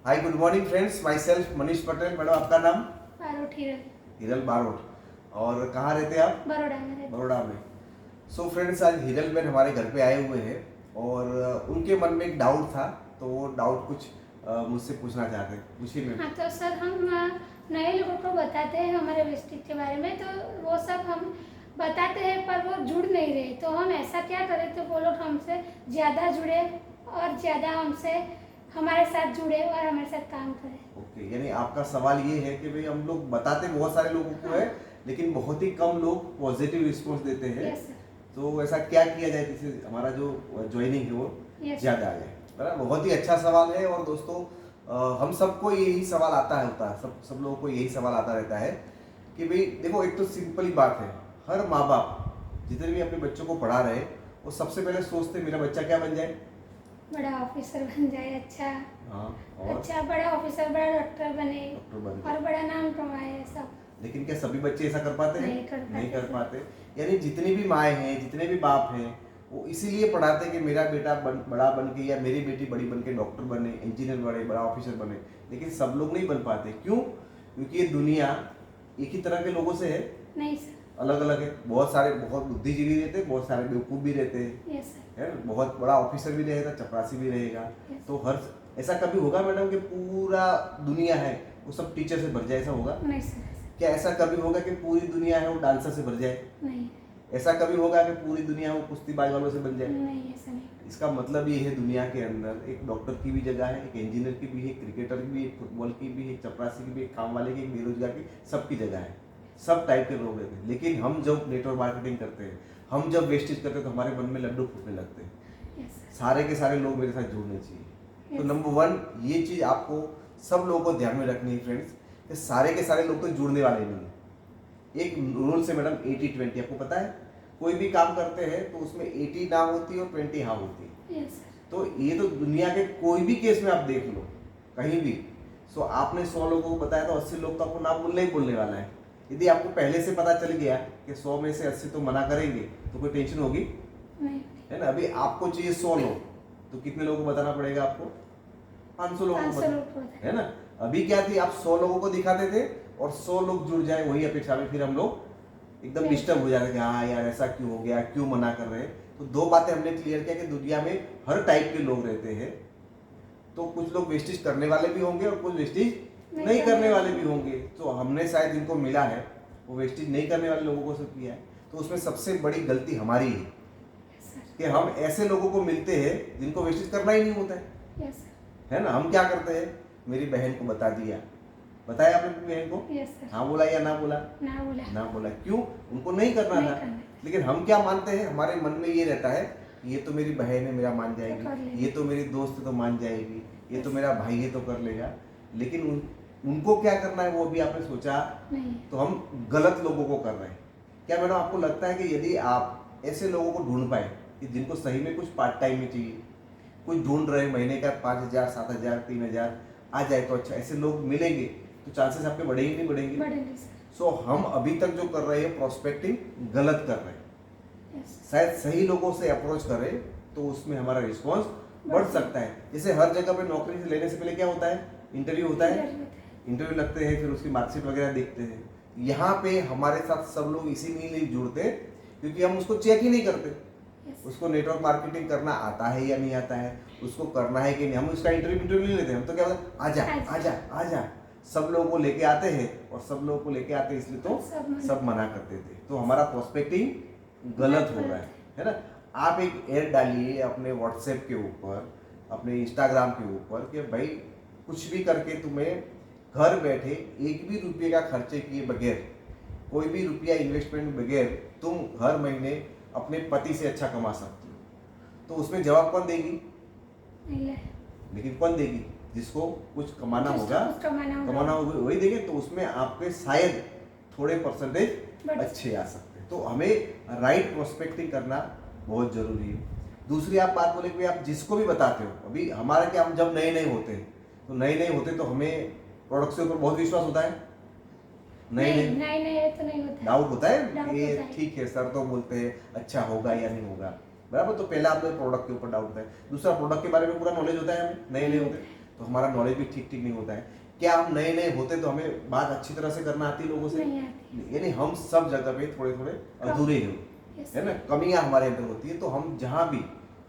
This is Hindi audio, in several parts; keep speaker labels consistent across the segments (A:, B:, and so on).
A: Hi good morning friends, my self Manish Patel. Madam आपका नाम?
B: बारोट हिरल।
A: हिरल बारोट। और कहाँ रहते हैं आप?
B: बड़ौदा में रहते।
A: बड़ौदा में। सो फ्रेंड्स, आज हिरल मैन हमारे घर पे आए हुए हैं और उनके मन में एक डाउट था, तो वो डाउट कुछ मुझसे पूछना चाहते हैं। पूछिए मैम।
B: हाँ, तो सर हम नए लोगों को बताते हैं हमारे डिस्ट्रिक्ट के बारे में, तो वो सब हम बताते हैं पर वो जुड़ नहीं रहे, तो हम ऐसा क्या करें तो वो लोग हमसे ज़्यादा जुड़े और ज़्यादा हमसे हमारे साथ जुड़े और हमारे साथ काम करें।
A: ओके, यानी आपका सवाल ये है कि भाई हम लोग बताते बहुत सारे लोगों को है, लेकिन बहुत ही कम लोग पॉजिटिव रिस्पॉन्स देते हैं।
B: Yes sir.
A: तो ऐसा क्या किया जाए जिससे हमारा जो ज्वाइनिंग है वो
B: Yes.
A: ज़्यादा आ जाए? बराबर, बहुत ही अच्छा सवाल है। और दोस्तों, हम सबको यही सवाल आता है, होता है, सब लोगों को यही सवाल आता रहता है कि भाई देखो, एक तो सिंपल ही बात है, हर माँ बाप जितने भी अपने बच्चों को पढ़ा रहे वो सबसे पहले सोचते मेरा बच्चा क्या बन जाए,
B: बड़ा ऑफिसर बन जाए। अच्छा।
A: हाँ, और
B: अच्छा, बड़ा ऑफिसर, बड़ा डॉक्टर बने
A: डॉक्टर बन
B: और
A: जाए।
B: बड़ा नाम कमाए सब।
A: लेकिन क्या सभी बच्चे ऐसा कर पाते हैं?
B: नहीं कर पाते।
A: यानी जितनी भी माएँ हैं, जितने भी बाप हैं, वो इसीलिए पढ़ाते हैं कि मेरा बेटा बड़ा बन के या मेरी बेटी बड़ी बन के डॉक्टर बने, इंजीनियर बने, बड़ा ऑफिसर बने। लेकिन सब लोग नहीं बन पाते। क्यों? क्योंकि ये दुनिया एक ही तरह के लोगों से है,
B: नहीं सर।
A: अलग अलग है। बहुत सारे बहुत बुद्धिजीवी रहते हैं, बहुत सारे बेवकूफ़ भी रहते हैं,
B: यस सर।
A: है ना? बहुत बड़ा ऑफिसर भी रहेगा, चपरासी भी रहेगा।
B: Yes.
A: तो हर ऐसा कभी होगा मैडम कि पूरा दुनिया है वो सब टीचर से भर जाए? ऐसा होगा?
B: नहीं सर।
A: क्या ऐसा कभी होगा कि पूरी दुनिया है वो डांसर से भर जाए?
B: नहीं।
A: ऐसा कभी होगा कि पूरी दुनिया वो कुश्तीबाज वालों से बन जाए?
B: नहीं, ऐसा नहीं।
A: इसका मतलब ये है, दुनिया के अंदर एक डॉक्टर की भी जगह है, एक इंजीनियर की भी है, एक क्रिकेटर की भी, एक फुटबॉल की भी, एक चपरासी की भी, एक काम वाले की, एक बेरोजगार की, सबकी जगह है। सब टाइप के लोग रहते हैं। लेकिन हम जब नेटवर्क मार्केटिंग करते हैं, हम जब वेस्टेज करते हैं, तो हमारे मन में लड्डू फूटने लगते हैं।
B: Yes sir.
A: सारे के सारे लोग मेरे साथ जुड़ने चाहिए। तो
B: Yes.
A: नंबर 1 ये चीज़ आपको सब लोगों को ध्यान में रखनी है फ्रेंड्स, कि सारे के सारे लोग तो जुड़ने वाले नहीं हैं। एक रूल से मैडम 80-20, आपको पता है? कोई भी काम करते हैं तो उसमें 80 ना होती और 20 हाँ होती है।
B: Yes sir.
A: तो ये तो दुनिया के कोई भी केस में आप देख लो, कहीं भी। सो आपने 100 लोगों को बताया तो 80 लोग तो आपको ना बोलने ही बोलने वाला है। यदि आपको पहले से पता चल गया कि 100 में से 80 तो मना करेंगे, तो कोई टेंशन होगी?
B: नहीं।
A: है ना? अभी आपको चाहिए 100 लोग, तो कितने लोगों को बताना पड़ेगा आपको? 500 लोगों को
B: 500 लोग को
A: है ना? अभी क्या थी, आप 100 लोगों को दिखाते थे और 100 लोग जुड़ जाए, वही अपेक्षा में फिर हम लोग एकदम डिस्टर्ब हो जाते थे। हाँ यार, ऐसा क्यों हो गया, क्यों मना कर रहे हैं? तो 2 बातें हमने क्लियर किया कि दुनिया में हर टाइप के लोग रहते हैं। तो कुछ लोग वेस्टेज करने वाले भी होंगे और कुछ वेस्टेज नहीं करने वाले भी होंगे। तो हमने शायद इनको मिला है, वो वेस्टेज नहीं करने वाले लोगों को सब किया है। तो उसमें सबसे बड़ी गलती हमारी है
B: यस सर।
A: कि हम ऐसे लोगों को मिलते हैं जिनको वेस्टेज करना ही नहीं होता
B: यस सर।
A: है ना? हम क्या करते हैं, मेरी बहन को बता दिया, बताया आपने अपनी बहन को?
B: Yes sir.
A: हाँ बोला या ना बोला?
B: ना बोला।
A: ना बोला। क्यों? उनको नहीं करना
B: नहीं
A: था।
B: करना।
A: लेकिन हम क्या मानते हैं, हमारे मन में ये रहता है, ये तो मेरी बहन है, मेरा मान
B: तो कर
A: जाएगी,
B: लेगी।
A: ये तो मेरी दोस्त है तो मान जाएगी, ये तो मेरा भाई है तो कर लेगा। लेकिन उनको क्या करना है वो भी आपने सोचा?
B: नहीं।
A: तो हम गलत लोगों को कर रहे हैं। क्या मैडम आपको लगता है कि यदि आप ऐसे लोगों को ढूंढ पाए कि जिनको सही में कुछ पार्ट टाइम में चाहिए, कुछ ढूंढ रहे महीने का 5,000, 7,000, 3,000 आ जाए, तो अच्छा ऐसे लोग मिलेंगे तो चांसेस आपके बढ़ेंगे नहीं बढ़ेंगे?
B: बढ़ेंगे सर।
A: सो हम अभी तक जो कर रहे हैं प्रोस्पेक्टिंग, गलत कर रहे हैं।
B: यस।
A: शायद सही लोगों से अप्रोच करें तो उसमें हमारा रिस्पॉन्स बढ़ सकता है। जैसे हर जगह पे नौकरी से लेने से पहले क्या होता है, इंटरव्यू होता है। इंटरव्यू लगते हैं, फिर उसकी मार्कशीट वगैरह देखते हैं। यहाँ पे हमारे साथ सब लोग इसीलिए जुड़ते क्योंकि हम उसको चेक ही नहीं करते, उसको नेटवर्क मार्केटिंग करना आता है या नहीं आता है, उसको करना है कि नहीं। हम उसका इंटरव्यू नहीं लेते, हम तो क्या बोलते, आजा आजा आजा, सब लोगों को लेके आते हैं। और सब लोगों को लेके आते इसलिए तो सब मना करते थे। तो हमारा प्रोस्पेक्टिंग गलत हो रहा है ना? आप एक ऐड डालिए अपने व्हाट्सएप के ऊपर, अपने इंस्टाग्राम के ऊपर कि भाई कुछ भी करके तुम्हें घर बैठे एक भी रुपये का खर्चे किए बगैर, कोई भी रुपया इन्वेस्टमेंट बगैर तुम हर महीने अपने पति से अच्छा कमा सकती हो। तो उसमें जवाब कौन देगी? लेकिन कौन देगी? जिसको कुछ कमाना होगा, कमाना होगा वही देंगे। तो उसमें आपके शायद थोड़े परसेंटेज अच्छे आ सकते हैं। तो हमें राइट प्रोस्पेक्टिंग करना बहुत जरूरी है। दूसरी आप बात बोले कि आप जिसको भी बताते हो, अभी हमारा क्या, हम जब नए नए होते हैं तो हमें प्रोडक्ट के ऊपर बहुत विश्वास होता है।
B: नहीं तो नहीं होता।
A: डाउट होता है कि ठीक है सर तो बोलते हैं अच्छा होगा या नहीं होगा, बराबर। तो पहला आपने प्रोडक्ट के ऊपर डाउट होता है। दूसरा, प्रोडक्ट के बारे में पूरा नॉलेज होता है हमें, नए नए होते हैं। तो हमारा नॉलेज भी ठीक ठीक नहीं होता है। क्या हम नए नए होते तो हमें बात अच्छी तरह से करना आती है लोगों से?
B: नहीं आती।
A: यानी हम सब जगह पे थोड़े थोड़े अधूरे हैं,
B: Yes,
A: है ना, कमियां हमारे अंदर होती है। तो हम जहाँ भी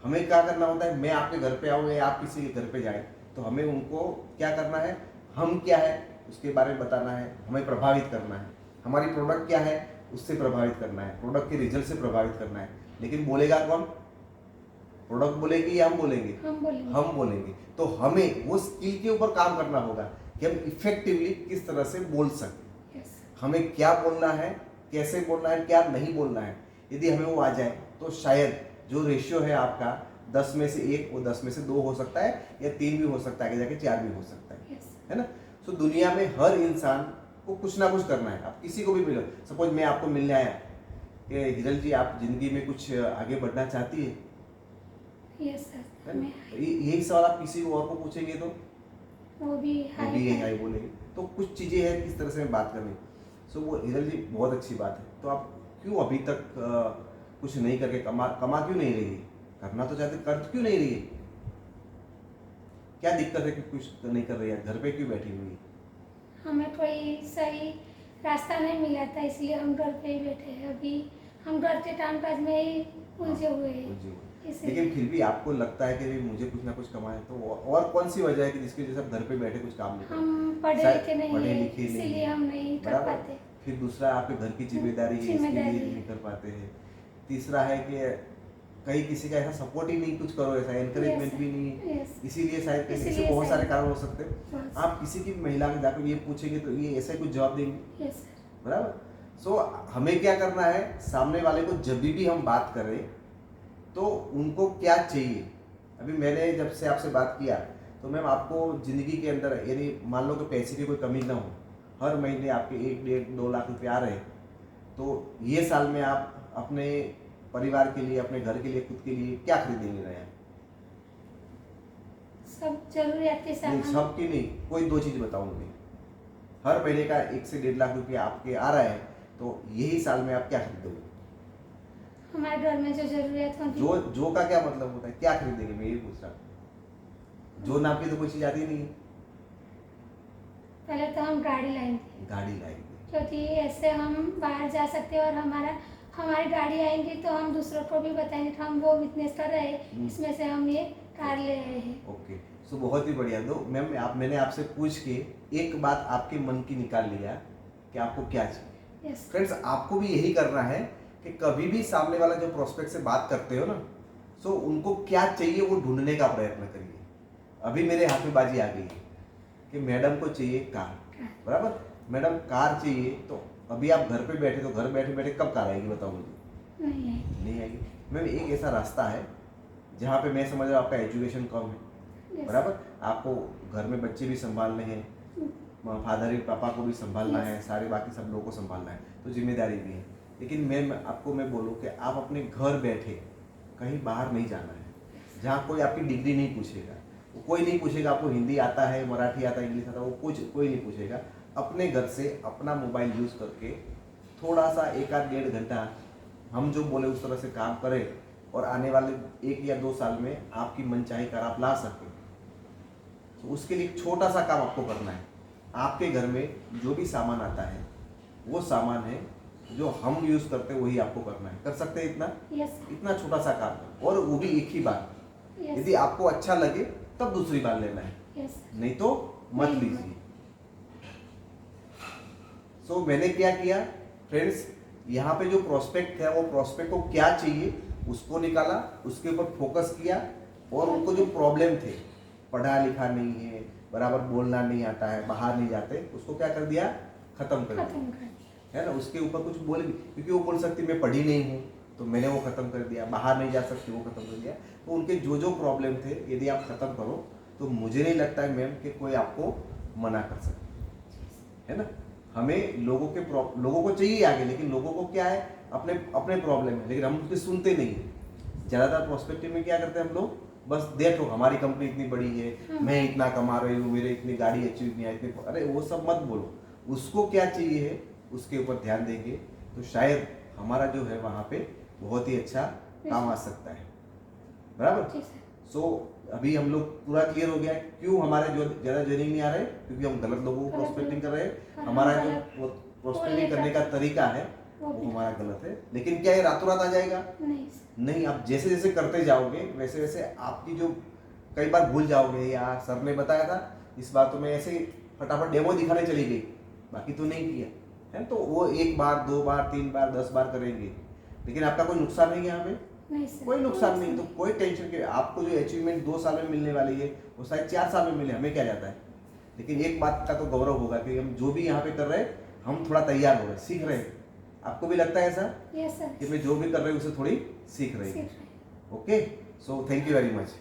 A: हमें क्या करना होता है, मैं आपके घर पे आऊँ या आप किसी के घर पे जाएं, तो हमें उनको क्या करना है, हम क्या है उसके बारे में बताना है, हमें प्रभावित करना है, हमारी प्रोडक्ट क्या है उससे प्रभावित करना है, प्रोडक्ट के रिजल्ट से प्रभावित करना है। लेकिन बोलेगा कौन? प्रोडक्ट बोलेगी या हम बोलेंगे?
B: हम बोलेंगे।
A: हम बोलेंगे। तो हमें वो स्किल के ऊपर काम करना होगा कि हम इफेक्टिवली किस तरह से बोल सकें,
B: Yes,
A: हमें क्या बोलना है, कैसे बोलना है, क्या नहीं बोलना है। यदि हमें वो आ जाए तो शायद जो रेशियो है आपका 10 में से 1 वो 10 में से 2 हो सकता है, या 3 भी हो सकता है, आगे जाके 4 भी हो सकता है,
B: yes,
A: है ना। सो दुनिया में हर इंसान को कुछ ना कुछ करना है। आप किसी को भी मिलो, सपोज मैं आपको मिलने आया कि हिरल जी आप जिंदगी में कुछ आगे बढ़ना चाहती है,
B: yes, sir.
A: है ना?
B: हमें
A: यही सवाल आप किसी को और को पूछेंगे तो
B: वो भी
A: वो भी यही हाई बोलेंगे। तो कुछ चीज़ें हैं किस तरह से हमें बात करनी। सो वो हिरल जी बहुत अच्छी बात है। तो आप क्यों अभी तक कुछ नहीं करके कमा क्यों नहीं रही है? करना तो चाहते, कर क्यों नहीं रही है? क्या दिक्कत है कि कुछ नहीं कर रही है? घर पे क्यों बैठी हुई है?
B: हमें कोई सही रास्ता नहीं मिला था, इसलिए हम घर पे ही बैठे हैं। अभी हम घर के काम काज में ही उलझे हुए हैं,
A: उलझे हुए।
B: इसलिए
A: लेकिन फिर भी आपको लगता है कि भाई मुझे कुछ ना कुछ कमाए, तो और कौन सी वजह है कि जिसकी वजह से आप घर पे बैठे कुछ काम नहीं करते?
B: हम पढ़े
A: शायद
B: लिखे नहीं
A: पढ़े
B: हैं,
A: लिखे नहीं
B: इसीलिए
A: हैं,
B: हम नहीं कर
A: बराबर।
B: पाते।
A: फिर दूसरा आपके घर की जिम्मेदारी है, इसके लिए
B: जिम्मेदारी है।
A: नहीं कर पाते हैं। तीसरा है कि कहीं किसी का ऐसा सपोर्ट ही नहीं, कुछ करो ऐसा एनकरेजमेंट भी नहीं है,
B: Yes,
A: इसीलिए शायद कहीं ऐसे
B: इसीलिए
A: बहुत सारे
B: शायद-
A: कारण हो सकते हैं।
B: बहुत-
A: आप किसी की महिला में जाकर ये पूछेंगे तो ये ऐसा ही कुछ जवाब देंगे,
B: yes, sir.
A: बराबर। सो हमें क्या करना है, सामने वाले को जब भी हम बात करें तो उनको क्या चाहिए। अभी मैंने जब से आपसे बात किया तो मैम आपको ज़िंदगी के अंदर यदि मान लो कि पैसे की कोई कमी ना हो, हर महीने आपके 1-1.5-2 लाख रुपये आ रहे हैं, तो ये साल में आप अपने परिवार के लिए, अपने घर के लिए, खुद के लिए क्या खरीदेंगे नया?
B: सब जरूरियात के
A: नहीं,
B: सामान।
A: सबकी नहीं, कोई 2 चीज़ बताऊंगी। हर महीने का 1 से 1.5 लाख रुपया आपके आ रहा है, तो यही साल में आप क्या खरीदोगे?
B: हमारे घर में जो जरूरियात होती
A: जो का क्या मतलब होता है, क्या खरीदेंगे? मैं ये पूछ रहा हूँ। जो नाम की तो कोई चीज़ आती नहीं है।
B: पहले तो हम गाड़ी लाएंगे,
A: गाड़ी लाएंगे,
B: क्योंकि ऐसे हम बाहर जा सकते हैं और हमारी गाड़ी आएंगी तो हम दूसरों को भी बताएंगे कि हम वो बिजनेस कर रहे हैं, इसमें से हम ये कार ले रहे हैं।
A: ओके। सो बहुत ही बढ़िया। तो मैम मैंने आपसे पूछ के एक बात आपके मन की निकाल लिया कि आपको क्या चाहिए।
B: यस,
A: फ्रेंड्स, आपको भी यही करना है कि कभी भी सामने वाला जो प्रोस्पेक्ट से बात करते हो ना, सो उनको क्या चाहिए वो ढूंढने का प्रयत्न करिए। अभी मेरे हाथ में बाजी आ गई है कि मैडम को चाहिए कार, बराबर। मैडम कार चाहिए, तो अभी आप घर पे बैठे, तो घर बैठे बैठे कब कार आएगी बताओ मुझे?
B: नहीं है।
A: नहीं आएगी। मैम एक ऐसा रास्ता है जहाँ पे मैं समझ रहा हूँ आपका एजुकेशन कम है,
B: यस,
A: बराबर। आपको घर में बच्चे भी संभालने हैं, फादर पापा को भी संभालना है, सारे बाकी सब लोगों को संभालना है, तो जिम्मेदारी भी है। लेकिन मैं बोलूँ कि आप अपने घर बैठे कहीं बाहर नहीं जाना है, जहाँ कोई आपकी डिग्री नहीं पूछेगा, कोई नहीं पूछेगा आपको हिंदी आता है, मराठी आता है, इंग्लिश आता है, वो कोई नहीं पूछेगा। अपने घर से अपना मोबाइल यूज़ करके थोड़ा सा 1-1.5 घंटा हम जो बोले उस तरह से काम करें, और आने वाले 1 या 2 साल में आपकी मनचाही कार आप ला सकें। तो उसके लिए छोटा सा काम आपको करना है। आपके घर में जो भी सामान आता है वो सामान है जो हम यूज़ करते हैं, वही आपको करना है। कर सकते हैं इतना?
B: यस,
A: इतना छोटा सा काम, और वो भी एक ही बार।
B: यस,
A: यदि आपको अच्छा लगे तब दूसरी बार लेना है,
B: यस,
A: नहीं तो मत
B: नहीं।
A: लीजिए। सो मैंने क्या किया फ्रेंड्स, यहाँ पे जो प्रोस्पेक्ट है वो प्रोस्पेक्ट को क्या चाहिए उसको निकाला, उसके ऊपर फोकस किया, और उनको जो प्रॉब्लम थे, पढ़ा लिखा नहीं है, बराबर बोलना नहीं आता है, बाहर नहीं जाते, उसको क्या कर दिया? खत्म कर दिया,
B: खत्म कर दिया।
A: है ना। उसके ऊपर कुछ बोले, क्योंकि वो बोल सकती मैं पढ़ी नहीं हूँ, तो मैंने वो खत्म कर दिया। बाहर नहीं जा सकती, वो खत्म कर दिया। तो उनके जो जो प्रॉब्लम थे यदि आप खत्म करो तो मुझे नहीं लगता है मैम कि कोई आपको मना कर सकता है ना। हमें लोगों को चाहिए आगे, लेकिन लोगों को क्या है, अपने अपने प्रॉब्लम है, लेकिन हम उसकी सुनते नहीं है। ज़्यादातर प्रोस्पेक्टिव में क्या करते हैं हम लोग, बस देखो हमारी कंपनी इतनी बड़ी है, मैं इतना कमा रही हूँ, मेरे इतनी गाड़ी अचीव नहीं है, इतने, अरे वो सब मत बोलो। उसको क्या चाहिए है उसके ऊपर ध्यान देंगे तो शायद हमारा जो है वहाँ पे बहुत ही अच्छा काम आ सकता है, बराबर।
B: जी सर।
A: सो अभी हम लोग पूरा क्लियर हो गया है क्यों हमारे जो ज़्यादा ज्वाइनिंग नहीं आ रहे, क्योंकि हम गलत लोगों को
B: गलत
A: प्रोस्पेक्टिंग कर रहे हैं।
B: और
A: हमारा
B: हम
A: जो
B: गलत
A: प्रोस्पेक्टिंग करने का तरीका है
B: वो
A: वो
B: भी
A: हमारा गलत है। लेकिन क्या ये रातों रात आ जाएगा? नहीं, आप जैसे जैसे करते जाओगे वैसे वैसे आपकी जो कई बार भूल जाओगे, यार सर ने बताया था इस बार तो मैं ऐसे ही फटाफट डेमो दिखाने चली गई, बाकी तो नहीं किया है। तो वो 1 बार 2 बार 3 बार 10 बार करेंगे, लेकिन आपका कोई नुकसान नहीं है यहाँ पे,
B: नहीं सर,
A: कोई नुकसान नहीं। तो कोई टेंशन के, आपको जो अचीवमेंट 2 साल में मिलने वाली है वो शायद 4 साल में मिले, हमें क्या जाता है। लेकिन एक बात का तो गौरव होगा कि हम जो भी यहाँ पे कर रहे हैं हम थोड़ा तैयार हो रहे हैं, सीख रहे हैं। आपको भी लगता है ऐसा
B: यस सर,
A: कि मैं जो भी कर रही हूँ उसे थोड़ी सीख रही हूँ?
B: सीख रहे हैं।
A: Okay, so thank you very much.